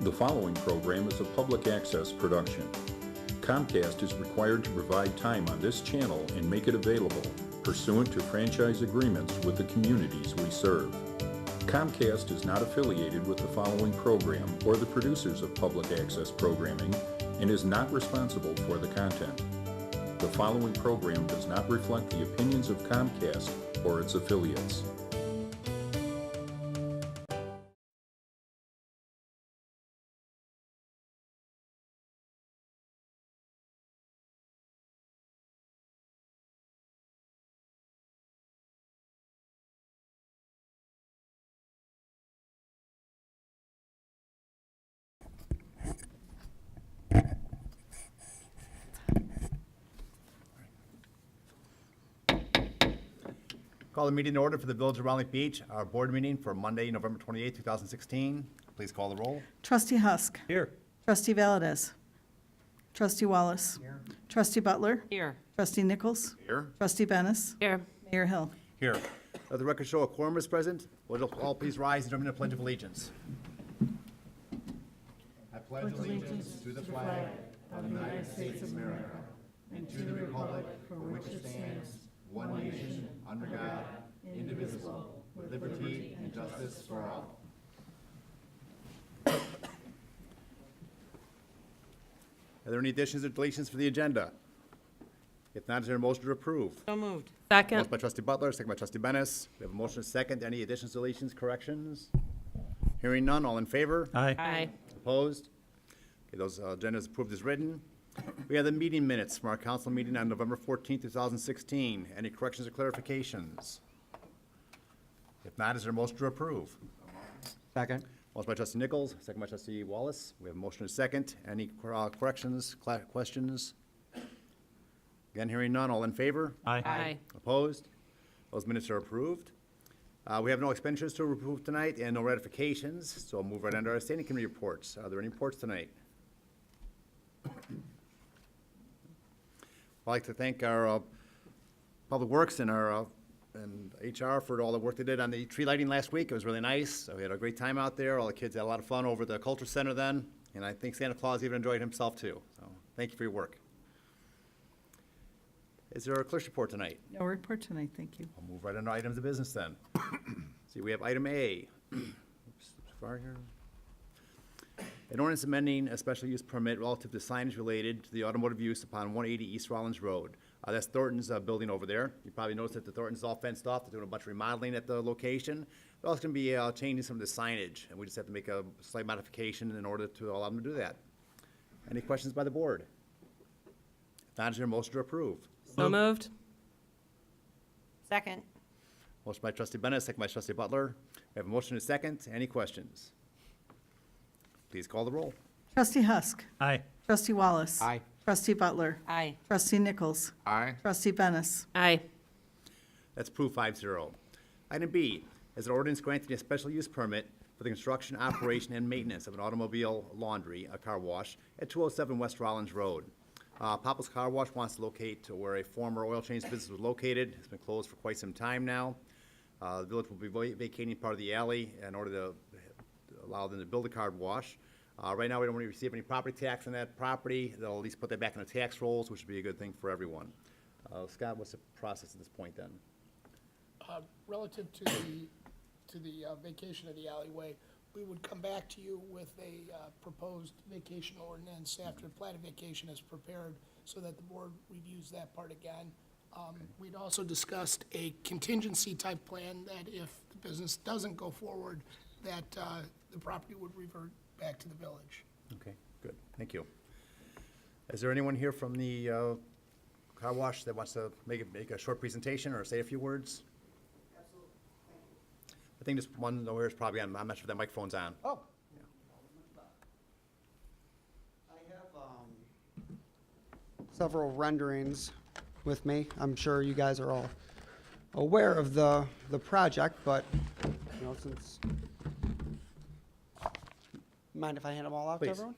The following program is a public access production. Comcast is required to provide time on this channel and make it available pursuant to franchise agreements with the communities we serve. Comcast is not affiliated with the following program or the producers of public access programming and is not responsible for the content. The following program does not reflect the opinions of Comcast or its affiliates. Call the meeting in order for the Village of Round Lake Beach, our board meeting for Monday, November 28, 2016. Please call the roll. Trustee Husk. Here. Trustee Valdez. Trustee Wallace. Here. Trustee Butler. Here. Trustee Nichols. Here. Trustee Bennis. Here. Mayor Hill. Here. Let the record show a quorum is present. Will you all please rise and join me in the Pledge of Allegiance? I pledge allegiance to the flag of the United States of America and to the republic for which it stands, one nation, under God, indivisible, with liberty and justice for all. Are there any additions or deletions for the agenda? If not, is there a motion to approve? So moved. Motion Second. by trustee Butler, second by trustee Bennis. We have a motion and a second. Any additions, deletions, corrections? Hearing none, all in favor? Aye. Opposed? Okay, those agendas approved as written. We have the meeting minutes from our council meeting on November 14, 2016. Any corrections or clarifications? If not, is there a motion to approve? Second. Motion by trustee Nichols, second by trustee Wallace. We have a motion and a second. Any corrections, questions? Again, hearing none, all in favor? Aye. Opposed? Those minutes are approved. We have no expenditures to approve tonight and no ratifications, so I'll move right under our standing committee reports. Are there any reports tonight? I'd like to thank our Public Works and our and HR for all the work they did on the tree lighting last week. It was really nice. We had a great time out there. All the kids had a lot of fun over at the Culture Center then, and I think Santa Claus even enjoyed himself too. So thank you for your work. Is there a clerk's report tonight? No report tonight, thank you. I'll move right into items of business then. See, we have item A. Oops, too far here. An ordinance amending a special use permit relative to signage related to the automotive use upon 180 East Rollins Road. That's Thornton's building over there. You probably noticed that the Thornton's all fenced off. They're doing a bunch of remodeling at the location. They're also going to be changing some of the signage, and we just have to make a slight modification in order to allow them to do that. Any questions by the board? If not, is there a motion to approve? So moved. Second. Motion by trustee Bennett, second by trustee Butler. We have a motion and a second. Any questions? Please call the roll. Trustee Husk. Aye. Trustee Wallace. Aye. Trustee Butler. Aye. Trustee Nichols. Aye. Trustee Bennis. Aye. That's approved 5-0. Item B is an ordinance granting a special use permit for the construction, operation, and maintenance of an automobile laundry, a car wash, at 207 West Rollins Road. Papa's Car Wash wants to locate to where a former oil change business was located. It's been closed for quite some time now. The village will be vacating part of the alley in order to allow them to build a car wash. Right now, we don't receive any property tax on that property. They'll at least put that back in the tax rolls, which would be a good thing for everyone. Scott, what's the process at this point then? Relative to the vacation of the alleyway, we would come back to you with a proposed vacation ordinance after the platted vacation is prepared so that the board reviews that part again. We'd also discussed a contingency type plan that if the business doesn't go forward, that the property would revert back to the village. Okay, good, thank you. Is there anyone here from the car wash that wants to make a short presentation or say a few words? Absolutely, thank you. I think this one over here is probably on. I'm not sure if that microphone's on. Oh. I have several renderings with me. I'm sure you guys are all aware of the project, but, you know, since, mind if I hand them all out to Please. everyone?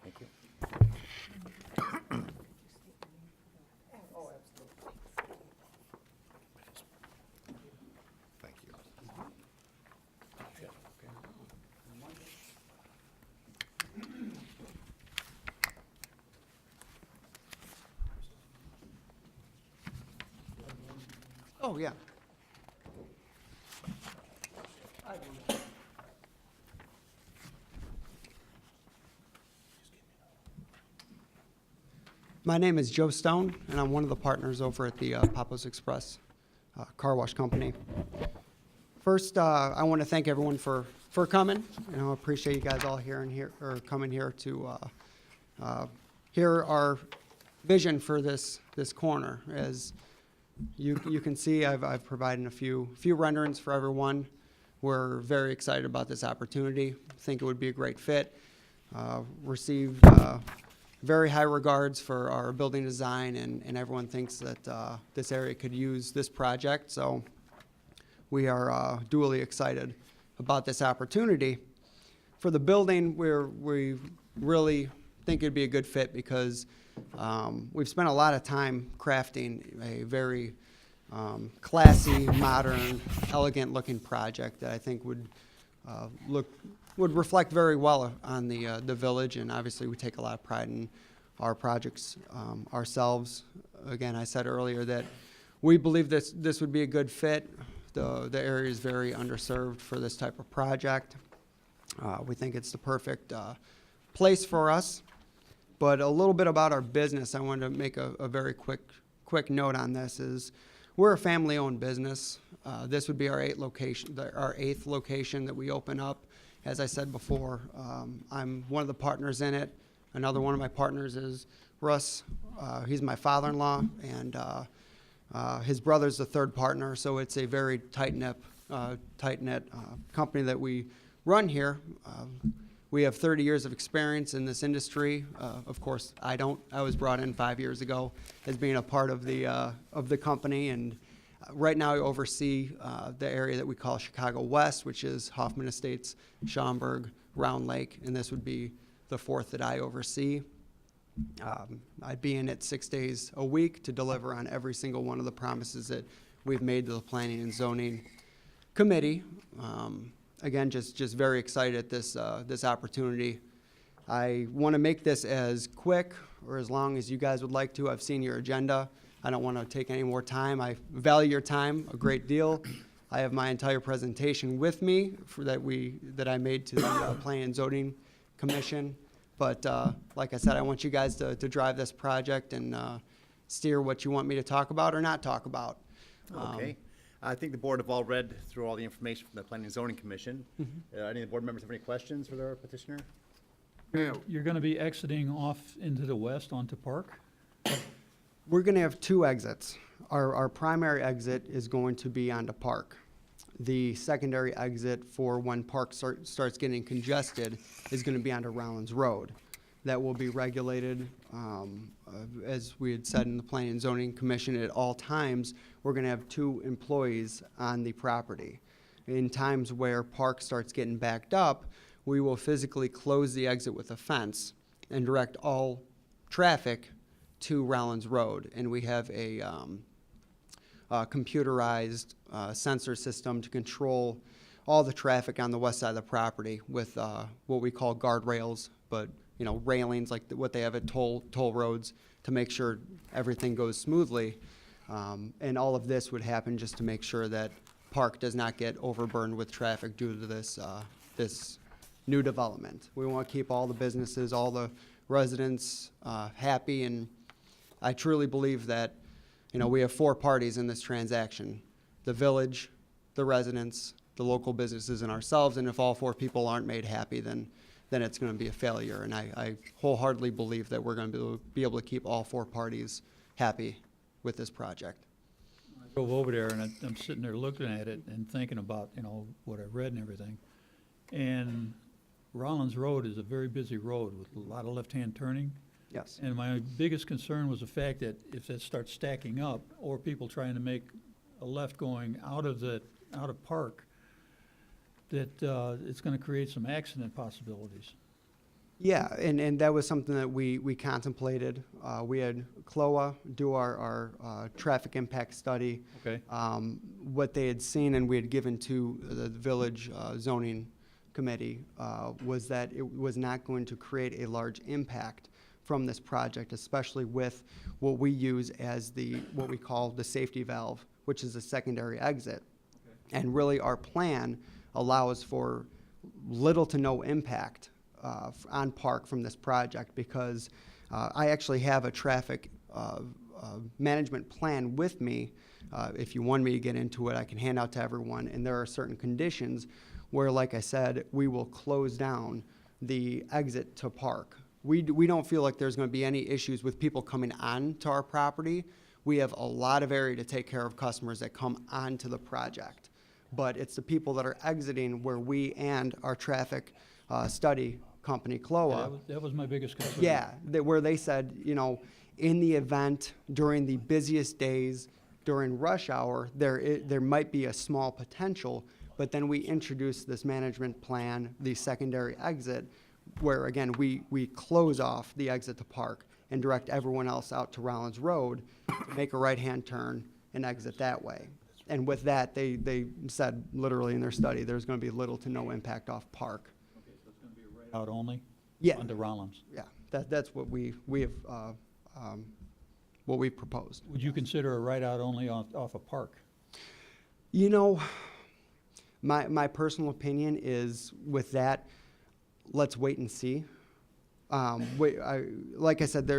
Thank you. Oh, absolutely. Oh, yeah. My name is Joe Stone, and I'm one of the partners over at the Papos Express Car Wash Company. First, I want to thank everyone for coming. I appreciate you guys all coming here to hear our vision for this corner. As you can see, I've provided a few renderings for everyone. We're very excited about this opportunity. Think it would be a great fit. Received very high regards for our building design, and everyone thinks that this area could use this project. So we are duly excited about this opportunity. For the building, we really think it'd be a good fit because we've spent a lot of time crafting a very classy, modern, elegant-looking project that I think would reflect very well on the village, and obviously we take a lot of pride in our projects ourselves. Again, I said earlier that we believe this would be a good fit. The area is very underserved for this type of project. We think it's the perfect place for us. But a little bit about our business, I wanted to make a very quick note on this is we're a family-owned business. This would be our eighth location that we open up. As I said before, I'm one of the partners in it. Another one of my partners is Russ. He's my father-in-law, and his brother's the third partner. So it's a very tight-knit company that we run here. We have 30 years of experience in this industry. Of course, I don't. I was brought in 5 years ago as being a part of the company, and right now I oversee the area that we call Chicago West, which is Hoffman Estates, Schaumburg, Round Lake, and this would be the fourth that I oversee. I'd be in it 6 days a week to deliver on every single one of the promises that we've made to the Planning and Zoning Committee. Again, just very excited at this opportunity. I want to make this as quick or as long as you guys would like to. I've seen your agenda. I don't want to take any more time. I value your time a great deal. I have my entire presentation with me that I made to the Planning and Zoning Commission. But like I said, I want you guys to drive this project and steer what you want me to talk about or not talk about. Okay. I think the board have all read through all the information from the Planning and Zoning Commission. Any of the board members have any questions for their petitioner? You're going to be exiting off into the west onto Park? We're going to have two exits. Our primary exit is going to be onto Park. The secondary exit for when Park starts getting congested is going to be onto Rollins Road. That will be regulated, as we had said in the Planning and Zoning Commission, at all times, we're going to have 2 employees on the property. In times where Park starts getting backed up, we will physically close the exit with a fence and direct all traffic to Rollins Road. And we have a computerized sensor system to control all the traffic on the west side of the property with what we call guardrails, but railings like what they have at toll roads to make sure everything goes smoothly. And all of this would happen just to make sure that Park does not get overburdened with traffic due to this new development. We want to keep all the businesses, all the residents happy, and I truly believe that we have 4 parties in this transaction: the village, the residents, the local businesses, and ourselves. And if all 4 people aren't made happy, then it's going to be a failure. And I wholeheartedly believe that we're going to be able to keep all 4 parties happy with this project. I drove over there and I'm sitting there looking at it and thinking about, what I read and everything. And Rollins Road is a very busy road with a lot of left-hand turning. Yes. And my biggest concern was the fact that if that starts stacking up, or people trying to make a left going out of Park, that it's going to create some accident possibilities. Yeah, and that was something that we contemplated. We had CLOA do our traffic impact study. Okay. What they had seen and we had given to the village zoning committee was that it was not going to create a large impact from this project, especially with what we use as what we call the safety valve which is a secondary exit. And really, our plan allows for little to no impact on Park from this project, because I actually have a traffic management plan with me. If you want me to get into it, I can hand out to everyone. And there are certain conditions where, like I said, we will close down the exit to Park. We don't feel like there's going to be any issues with people coming on to our property. We have a lot of area to take care of customers that come onto the project. But it's the people that are exiting where we and our traffic study company, CLOA, That was my biggest concern. yeah, where they said, you know, in the event, during the busiest days, during rush hour, there might be a small potential, but then we introduce this management plan, the secondary exit, where again, we close off the exit to Park and direct everyone else out to Rollins Road, make a right-hand turn and exit that way. And with that, they said literally in their study, there's gonna be little to no impact off Park. Okay, so it's gonna be a right out only? Yeah. Onto Rollins. Yeah, that's what we have, what we proposed. Would you consider a right out only off a Park? You know, my personal opinion is with that, let's wait and see. Like I said,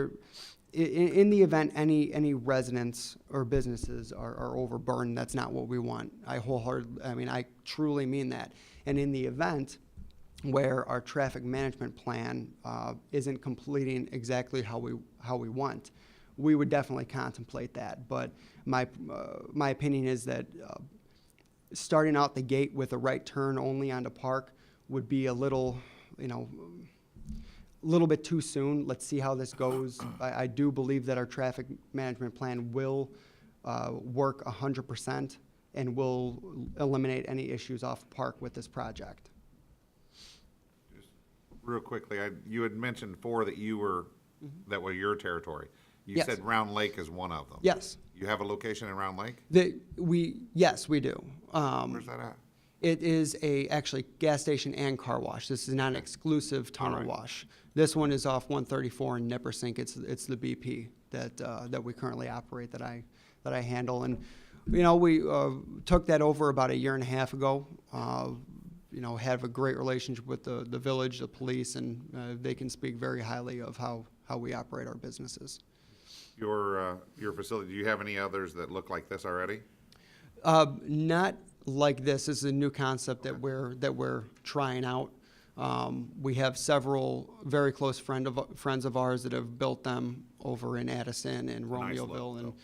in the event any residents or businesses are overburdened, that's not what we want. I truly mean that. And in the event where our traffic management plan isn't completing exactly how we want, we would definitely contemplate that. But my opinion is that starting out the gate with a right turn only onto Park would be a little bit too soon. Let's see how this goes. I do believe that our traffic management plan will work 100% and will eliminate any issues off Park with this project. Real quickly, you had mentioned 4 that that were your territory. You Yes. said Round Lake is one of them. Yes. You have a location in Round Lake? Yes, we do. Where's that at? It is actually gas station and car wash. This is not an exclusive tunnel Alright. wash. This one is off 134 in Nippersink. It's the BP that we currently operate that I handle. And we took that over about a year and a half ago. Have a great relationship with the village, the police, and they can speak very highly of how we operate our businesses. Your facility, do you have any others that look like this already? Not like this. This is a new concept that we're trying out. We have several very close friends of ours that have built them over in Addison and Nice look, Romeoville, and though.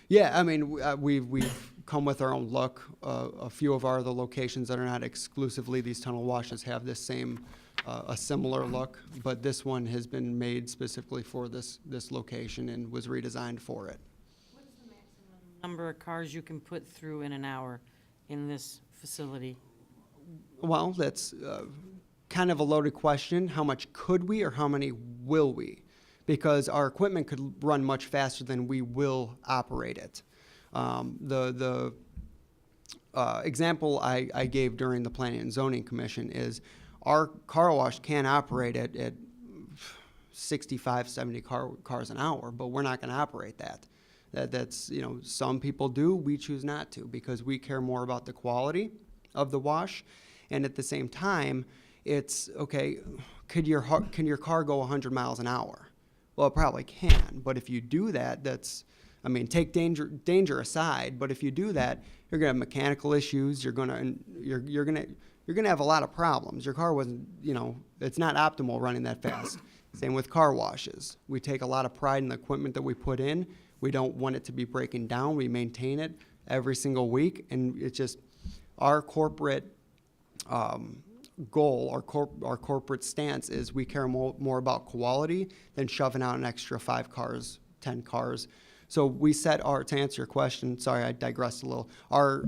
yeah, I mean we've come with our own look. A few of our other locations that are not exclusively these tunnel washes have this same a similar look, but this one has been made specifically for this location and was redesigned for it. What is the maximum number of cars you can put through in an hour in this facility? Well, that's kind of a loaded question. How much could we or how many will we? Because our equipment could run much faster than we will operate it. The example I gave during the Planning and Zoning Commission is our car wash can operate at 65, 70 cars an hour, but we're not going to operate that. That's some people do, we choose not to, because we care more about the quality of the wash. And at the same time, it's, okay, can your car go 100 miles an hour? Well, it probably can, but if you do that, take danger aside, but if you do that, you're gonna have mechanical issues, you're gonna have a lot of problems. Your car wasn't, it's not optimal running that fast. Same with car washes. We take a lot of pride in the equipment that we put in. We don't want it to be breaking down. We maintain it every single week, and it's just our corporate goal, our corporate stance is we care more about quality than shoving out an extra 5 cars, 10 cars. So we to answer your question, sorry, I digressed a little, our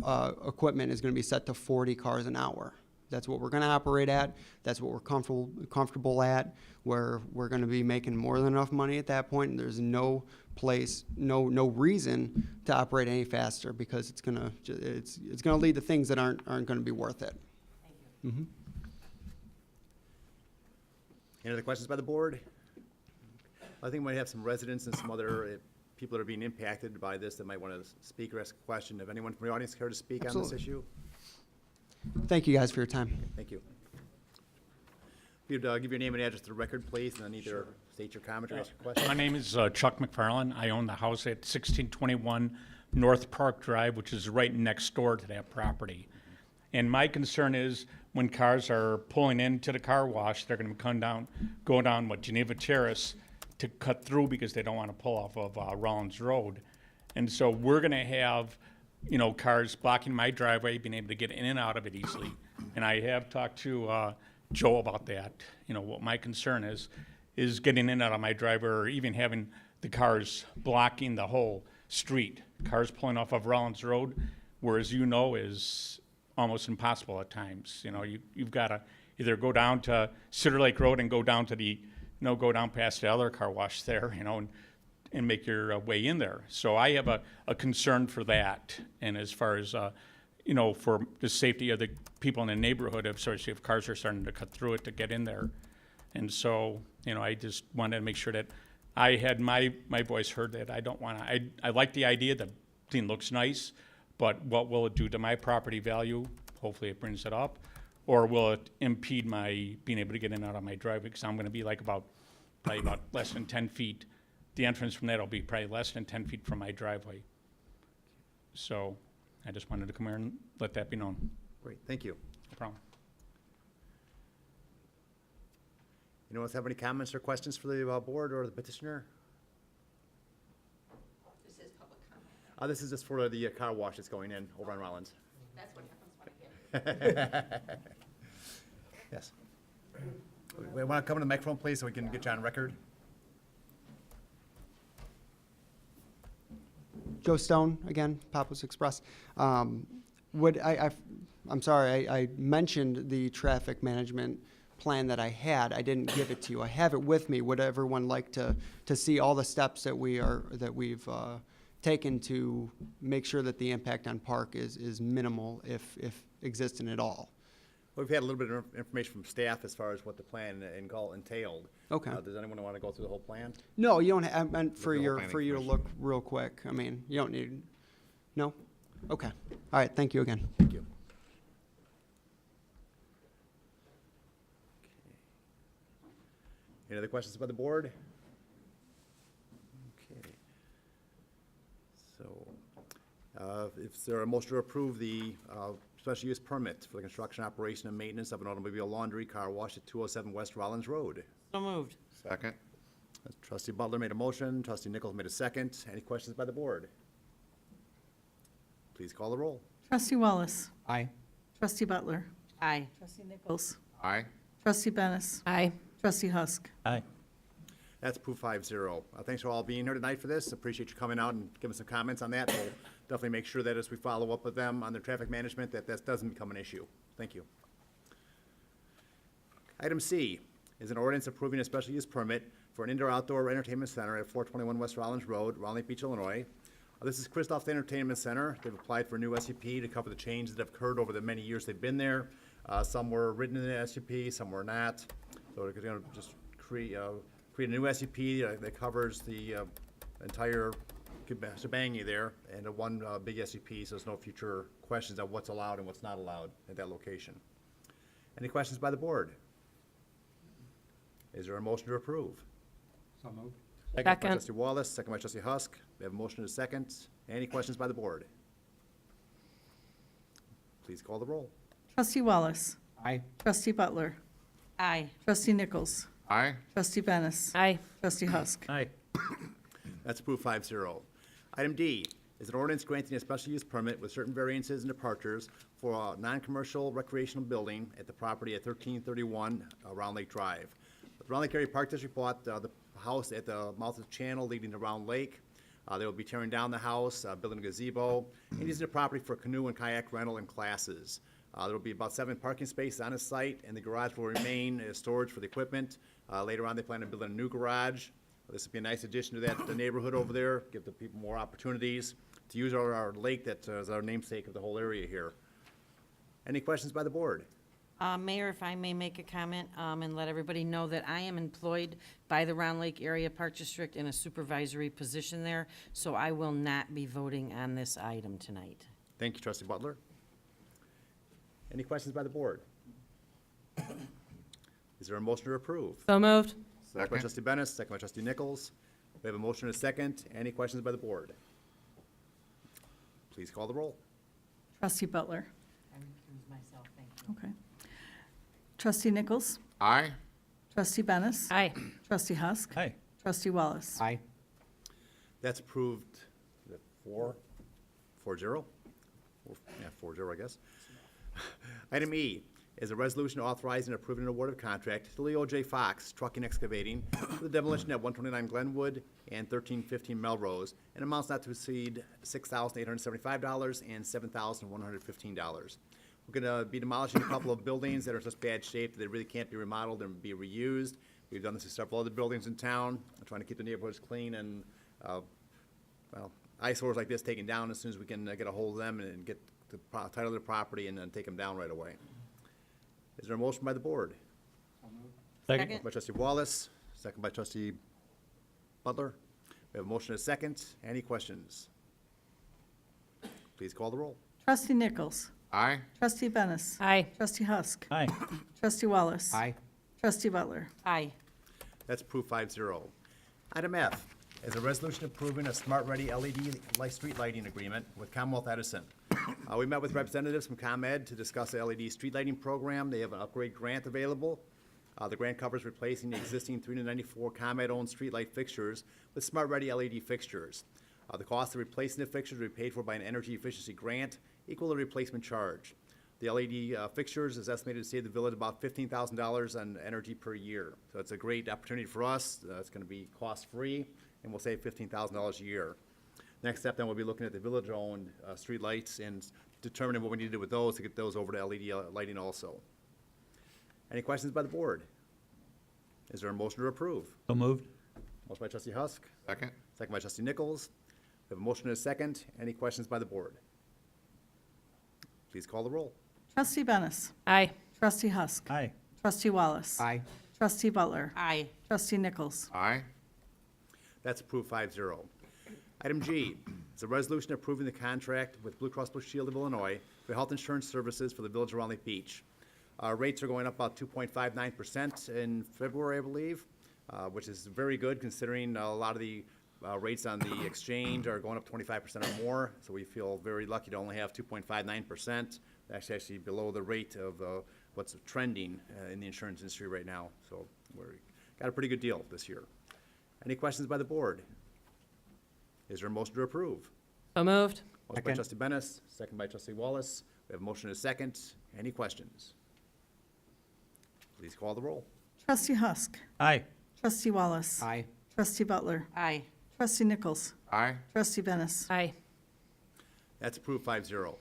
equipment is going to be set to 40 cars an hour. That's what we're going to operate at. That's what we're comfortable at, where we're going to be making more than enough money at that point, and there's no reason to operate any faster, because it's going to lead to things that aren't going to be worth it. Thank you. Mm-hmm. Any other questions by the board? I think we might have some residents and some other people that are being impacted by this that might want to speak or ask a question. If anyone from the audience care to speak on this Absolutely. issue? Thank you guys for your time. Thank you. If you'd give your name and address to the record, please, and then either state your comment or ask your question. My name is Chuck McFarland. I own the house at 1621 North Park Drive, which is right next door to that property. And my concern is when cars are pulling into the car wash, they're going to go down Geneva Terrace to cut through because they don't want to pull off of Rollins Road. And so we're going to have, cars blocking my driveway, being able to get in and out of it easily. And I have talked to Joe about that. What my concern is getting in and out of my driveway, or even having the cars blocking the whole street. Cars pulling off of Rollins Road, whereas is almost impossible at times. You've got to either go down to Cedar Lake Road and go down to go down past the other car wash there, and make your way in there. So I have a concern for that. And as far as, for the safety of the people in the neighborhood, especially if cars are starting to cut through it to get in there. And so, I just wanted to make sure that I had my voice heard, that I don't want to, I like the idea, the thing looks nice, but what will it do to my property value? Hopefully it brings it up. Or will it impede my being able to get in and out of my driveway? Because I'm going to be probably about less than 10 feet. The entrance from that will be probably less than 10 feet from my driveway. So I just wanted to come here and let that be known. Great, thank you. No problem. Anyone else have any comments or questions for the board or the petitioner? This is public comment. This is just for the car wash that's going in over on Rollins. That's what happens when I get. Yes. We want to come to the microphone, please, so we can get you on record. Joe Stone, again, Pappas Express. I'm sorry, I mentioned the traffic management plan that I had. I didn't give it to you. I have it with me. Would everyone like to see all the steps that we've taken to make sure that the impact on park is minimal, if existent at all? We've had a little bit of information from staff as far as what the plan entailed. Okay. Does anyone want to go through the whole plan? No, you don't. I meant for The whole planning you to commission. look real quick. I mean, you don't need. No. Okay. All right. Thank you again. Thank you. Any other questions by the board? Okay. So, if there are a motion to approve the special use permit for the construction, operation, and maintenance of an automobile laundry car wash at 207 West Rollins Road. So moved. Second? Trustee Butler made a motion, trustee Nichols made a second. Any questions by the board? Please call the roll. Trustee Wallace. Aye. Trustee Butler. Aye. Trustee Nichols. Aye. Trustee Bennis. Aye. Trustee Husk. Aye. That's approved 5-0. Thanks for all being here tonight for this. Appreciate you coming out and giving some comments on that. We'll definitely make sure that as we follow up with them on their traffic management, that doesn't become an issue. Thank you. Item C is an ordinance approving a special use permit for an indoor-outdoor entertainment center at 421 West Rollins Road, Round Lake Beach, Illinois. This is Christoph's Entertainment Center. They've applied for a new SUP to cover the changes that have occurred over the many years they've been there. Some were written in the SUP, some were not. So we're going to just create a new SUP that covers the entire shebang there, and one big SUP, so there's no future questions on what's allowed and what's not allowed at that location. Any questions by the board? Is there a motion to approve? So moved. Second by Second. trustee Wallace, second by trustee Husk. We have a motion and a second. Any questions by the board? Please call the roll. Trustee Wallace. Aye. Trustee Butler. Aye. Trustee Nichols. Aye. Trustee Bennis. Aye. Trustee Husk. Aye. That's approved 5-0. Item D is an ordinance granting a special use permit with certain variances and departures for a non-commercial recreational building at the property at 1331 Round Lake Drive. The Round Lake Area Park District bought the house at the mouth of the channel leading to Round Lake. They will be tearing down the house, building a gazebo, and using the property for canoe and kayak rental and classes. There will be about 7 parking spaces on the site, and the garage will remain as storage for the equipment. Later on, they plan on building a new garage. This would be a nice addition to the neighborhood over there, give the people more opportunities to use our lake that is our namesake of the whole area here. Any questions by the board? Mayor, if I may make a comment, and let everybody know that I am employed by the Round Lake Area Park District in a supervisory position there, so I will not be voting on this item tonight. Thank you, trustee Butler. Any questions by the board? Is there a motion to approve? So moved. Moved by Second. trustee Bennis, second by trustee Nichols. We have a motion and a second. Any questions by the board? Please call the roll. Trustee Butler. I recuse myself, thank you. Okay. Trustee Nichols. Aye. Trustee Bennis. Aye. Trustee Husk. Aye. Trustee Wallace. Aye. That's approved, is it 4-0? Yeah, 4-0, I guess. Item E is a resolution authorizing and approving an award of contract to Leo J. Fox Trucking Excavating for the demolition at 129 Glenwood and 1315 Melrose, and amounts not to exceed $6,875 and $7,115. We're gonna be demolishing a couple of buildings that are in such bad shape that they really can't be remodeled and be reused. We've done this to several other buildings in town, trying to keep the neighborhoods clean and, well, eyesores like this taken down as soon as we can get a hold of them and get the title of the property and then take them down right away. Is there a motion by the board? Second. Motion by trustee Wallace, second by trustee Butler. We have a motion and a second. Any questions? Please call the roll. Trustee Nichols. Aye. Trustee Bennis. Aye. Trustee Husk. Aye. Trustee Wallace. Aye. Trustee Butler. Aye. That's approved 5-0. Item F is a resolution approving a Smart Ready LED street lighting agreement with Commonwealth Edison. We met with representatives from ComEd to discuss the LED street lighting program. They have an upgrade grant available. The grant covers replacing the existing 394 ComEd-owned streetlight fixtures with Smart Ready LED fixtures. The cost of replacing the fixtures will be paid for by an energy efficiency grant equal to the replacement charge. The LED fixtures is estimated to save the village about $15,000 on energy per year. So it's a great opportunity for us. It's going to be cost-free, and we'll save $15,000 a year. Next step, then, we'll be looking at the village-owned streetlights and determining what we need to do with those to get those over to LED lighting also. Any questions by the board? Is there a motion to approve? So moved. Motion by trustee Husk, Second. second by trustee Nichols. We have a motion and a second. Any questions by the board? Please call the roll. Trustee Bennis. Aye. Trustee Husk. Aye. Trustee Wallace. Aye. Trustee Butler. Aye. Trustee Nichols. Aye. That's approved 5-0. Item G is a resolution approving the contract with Blue Cross Blue Shield of Illinois for health insurance services for the village of Round Lake Beach. Rates are going up about 2.59% in February, I believe, which is very good considering a lot of the rates on the exchange are going up 25% or more. So we feel very lucky to only have 2.59%. That's actually below the rate of what's trending in the insurance industry right now. So we're got a pretty good deal this year. Any questions by the board? Is there a motion to approve? So moved. Motion by trustee Bennis, second by trustee Wallace. We have a motion and a second. Any questions? Please call the roll. Trustee Husk. Aye. Trustee Wallace. Aye. Trustee Butler. Aye. Trustee Nichols. Aye. Trustee Bennis. Aye. That's approved 5-0.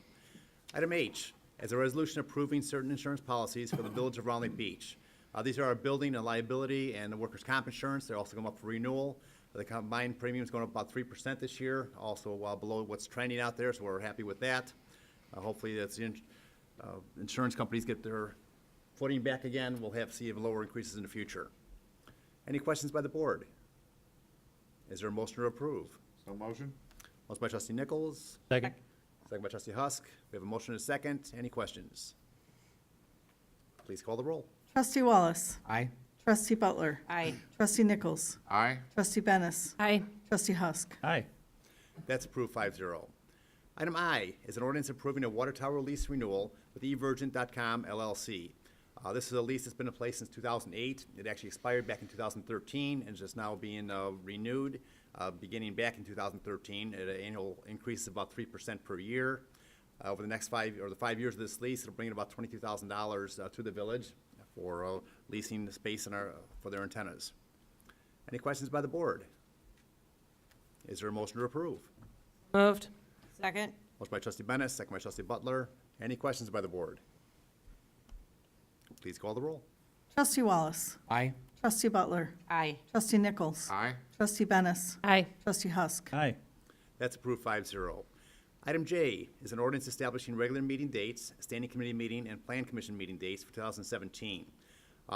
Item H is a resolution approving certain insurance policies for the village of Round Lake Beach. These are our building and liability and the workers' comp insurance. They're also going up for renewal. The combined premium is going up about 3% this year, also below what's trending out there, so we're happy with that. Hopefully, that's insurance companies get their footing back again. We'll see lower increases in the future. Any questions by the board? Is there a motion to approve? So motion? Motion by trustee Nichols, Second. second by trustee Husk. We have a motion and a second. Any questions? Please call the roll. Trustee Wallace. Aye. Trustee Butler. Aye. Trustee Nichols. Aye. Trustee Bennis. Aye. Trustee Husk. Aye. That's approved 5-0. Item I is an ordinance approving a water tower lease renewal with evergent.com LLC. This is a lease that's been in place since 2008. It actually expired back in 2013 and is just now being renewed, beginning back in 2013 at an annual increase of about 3% per year. Over the next 5 years of this lease, it'll bring in about $22,000 to the village for leasing the space for their antennas. Any questions by the board? Is there a motion to approve? Moved. Second. Motion by trustee Bennis, second by trustee Butler. Any questions by the board? Please call the roll. Trustee Wallace. Aye. Trustee Butler. Aye. Trustee Nichols. Aye. Trustee Bennis. Aye. Trustee Husk. Aye. That's approved 5-0. Item J is an ordinance establishing regular meeting dates, standing committee meeting, and plan commission meeting dates for 2017.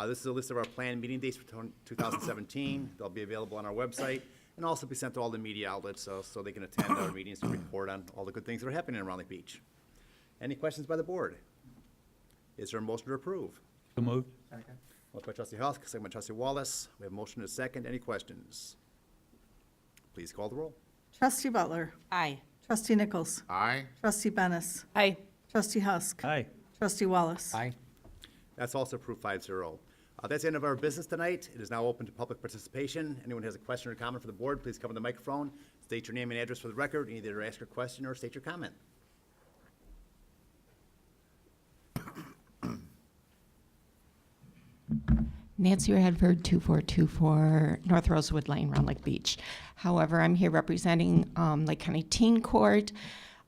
This is a list of our planned meeting dates for 2017. They'll be available on our website and also be sent to all the media outlets so they can attend our meetings and report on all the good things that are happening in Round Lake Beach. Any questions by the board? Is there a motion to approve? So moved. Motion by trustee Husk, second by trustee Wallace. We have a motion and a second. Any questions? Please call the roll. Trustee Butler. Aye. Trustee Nichols. Aye. Trustee Bennis. Aye. Trustee Husk. Aye. Trustee Wallace. Aye. That's also approved 5-0. That's the end of our business tonight. It is now open to public participation. Anyone who has a question or comment for the board, please come to the microphone, state your name and address for the record, and either ask your question or state your comment. Nancy Radford, 2424 North Rosewood Lane, Round Lake Beach. However, I'm here representing Lake County Teen Court.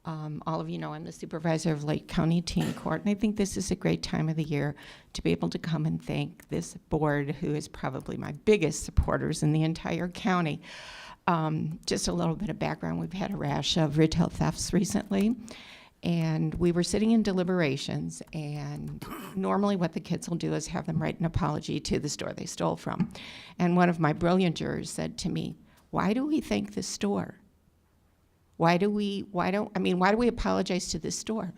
All of you know I'm the supervisor of Lake County Teen Court, and I think this is a great time of the year to be able to come and thank this board, who is probably my biggest supporters in the entire county. Just a little bit of background, we've had a rash of retail thefts recently, and we were sitting in deliberations, and normally what the kids will do is have them write an apology to the store they stole from. And one of my brilliant jurors said to me, "Why do we thank the store? Why do we apologize to the store?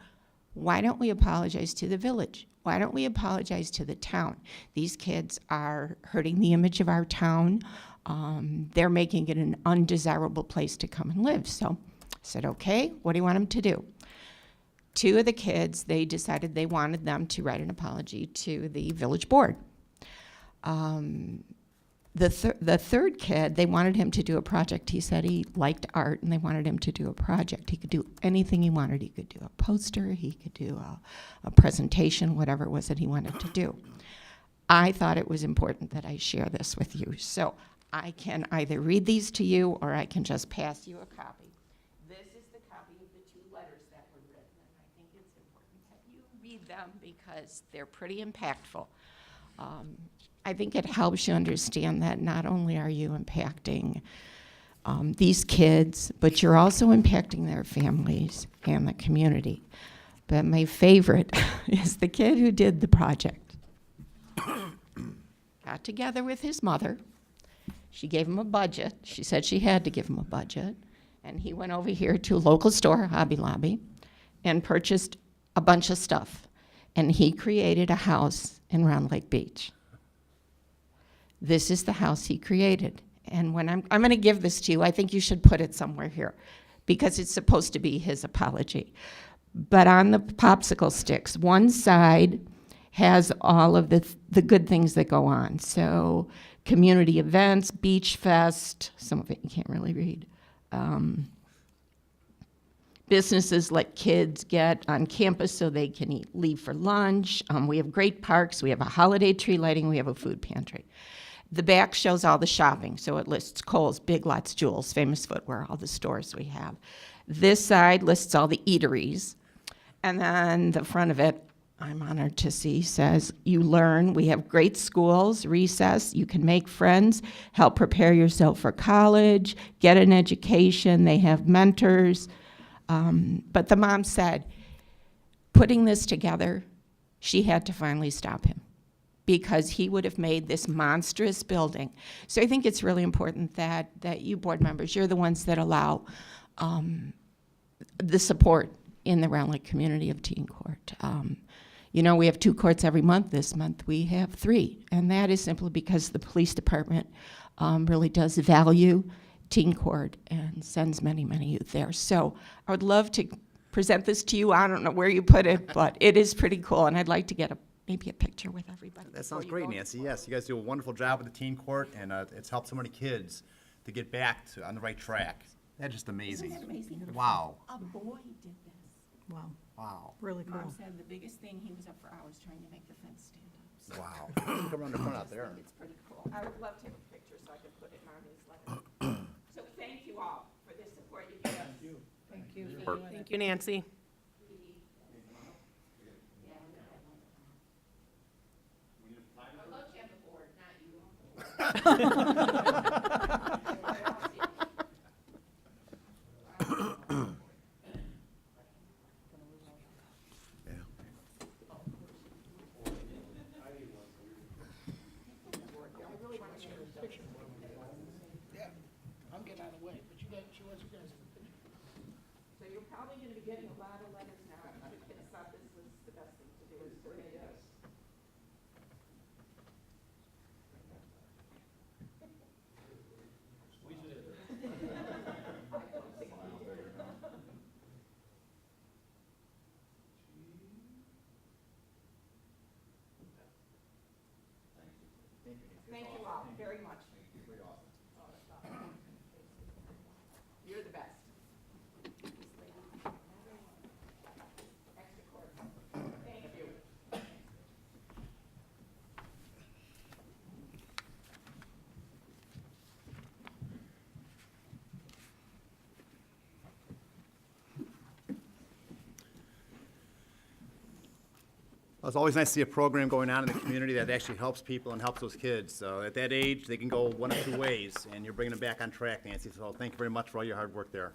Why don't we apologize to the village? Why don't we apologize to the town? These kids are hurting the image of our town. They're making it an undesirable place to come and live." So I said, okay, what do you want them to do? Two of the kids, they decided they wanted them to write an apology to the village board. The third kid, they wanted him to do a project. He said he liked art, and they wanted him to do a project. He could do anything he wanted. He could do a poster, he could do a presentation, whatever it was that he wanted to do. I thought it was important that I share this with you. So I can either read these to you, or I can just pass you a copy. This is the copy of the two letters that were written, and I think it's important that you read them because they're pretty impactful. I think it helps you understand that not only are you impacting these kids, but you're also impacting their families and the community. But my favorite is the kid who did the project. Got together with his mother. She gave him a budget. She said she had to give him a budget. And he went over here to a local store, Hobby Lobby, and purchased a bunch of stuff. And he created a house in Round Lake Beach. This is the house he created. And when I'm going to give this to you, I think you should put it somewhere here because it's supposed to be his apology. But on the popsicle sticks, one side has all of the good things that go on. So community events, beach fest, some of it you can't really read. Businesses let kids get on campus so they can leave for lunch. We have great parks. We have a holiday tree lighting. We have a food pantry. The back shows all the shopping. So it lists Kohl's, Big Lots, Jewels, Famous Footwear, all the stores we have. This side lists all the eateries. And then the front of it, I'm honored to see, says, you learn. We have great schools, recess. You can make friends, help prepare yourself for college, get an education. They have mentors. But the mom said, putting this together, she had to finally stop him because he would have made this monstrous building. So I think it's really important that you board members, you're the ones that allow the support in the Round Lake community of Teen Court. You know, we have 2 courts every month. This month we have 3, and that is simply because the police department really does value Teen Court and sends many, many youth there. So I would love to present this to you. I don't know where you put it, but it is pretty cool, and I'd like to get maybe a picture with everybody. That sounds great, Nancy. Yes, you guys do a wonderful job with the teen court, and it's helped so many kids to get back on the right track. That's just amazing. Isn't that amazing? Wow. A boy did this. Wow, Wow. really cool. Mom said the biggest thing, he was up for hours trying to make the fence stand up. So Wow. Come around the front out there. I think it's pretty cool. I would love to have a picture so I could put it in our newsletter. So thank you all for the support you give us. Thank you. Perfect. Thank you, Nancy. I'd love to have the board, not you. be getting a lot of letters now. The kids thought this was the best thing to do, is to read it. Thank you all very much. You're the best. Extra cord. Thank you. Well, it's always nice to see a program going on in the community that actually helps people and helps those kids. So at that age, they can go one of two ways, and you're bringing them back on track, Nancy. So thank you very much for all your hard work there.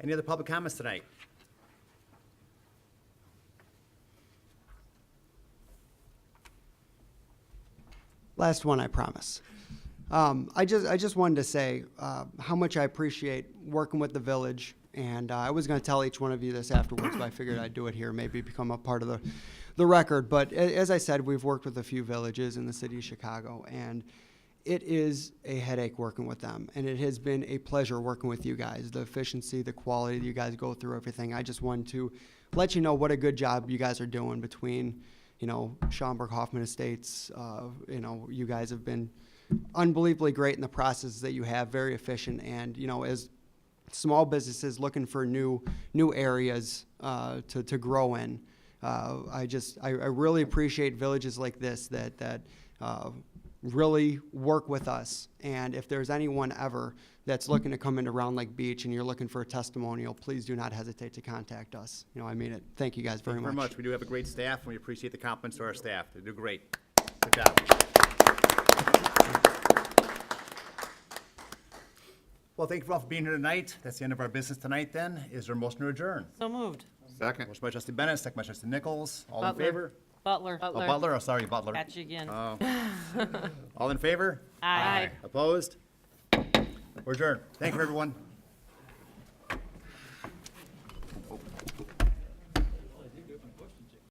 Any other public comments tonight? Last one, I promise. I just wanted to say how much I appreciate working with the village, and I was going to tell each one of you this afterwards, but I figured I'd do it here, maybe become a part of the record. But as I said, we've worked with a few villages in the city of Chicago, and it is a headache working with them, and it has been a pleasure working with you guys. The efficiency, the quality that you guys go through, everything. I just wanted to let you know what a good job you guys are doing between, Schaumburg Hoffman Estates. You guys have been unbelievably great in the process that you have, very efficient, and as small businesses looking for new areas to grow in, I really appreciate villages like this that really work with us. And if there's anyone ever that's looking to come into Round Lake Beach and you're looking for a testimonial, please do not hesitate to contact us. I mean it. Thank you guys very much. Very much. We do have a great staff, and we appreciate the compliments to our staff. They do great. Good job. Well, thank you all for being here tonight. That's the end of our business tonight then. Is there a motion to adjourn? So moved. Second. Motion by trustee Bennett, second by trustee Nichols. All in Butler. favor? Butler. Oh, Butler, oh, sorry, Butler. Got you again. Oh. All in favor? Aye. Opposed? We're adjourned. Thank you, everyone.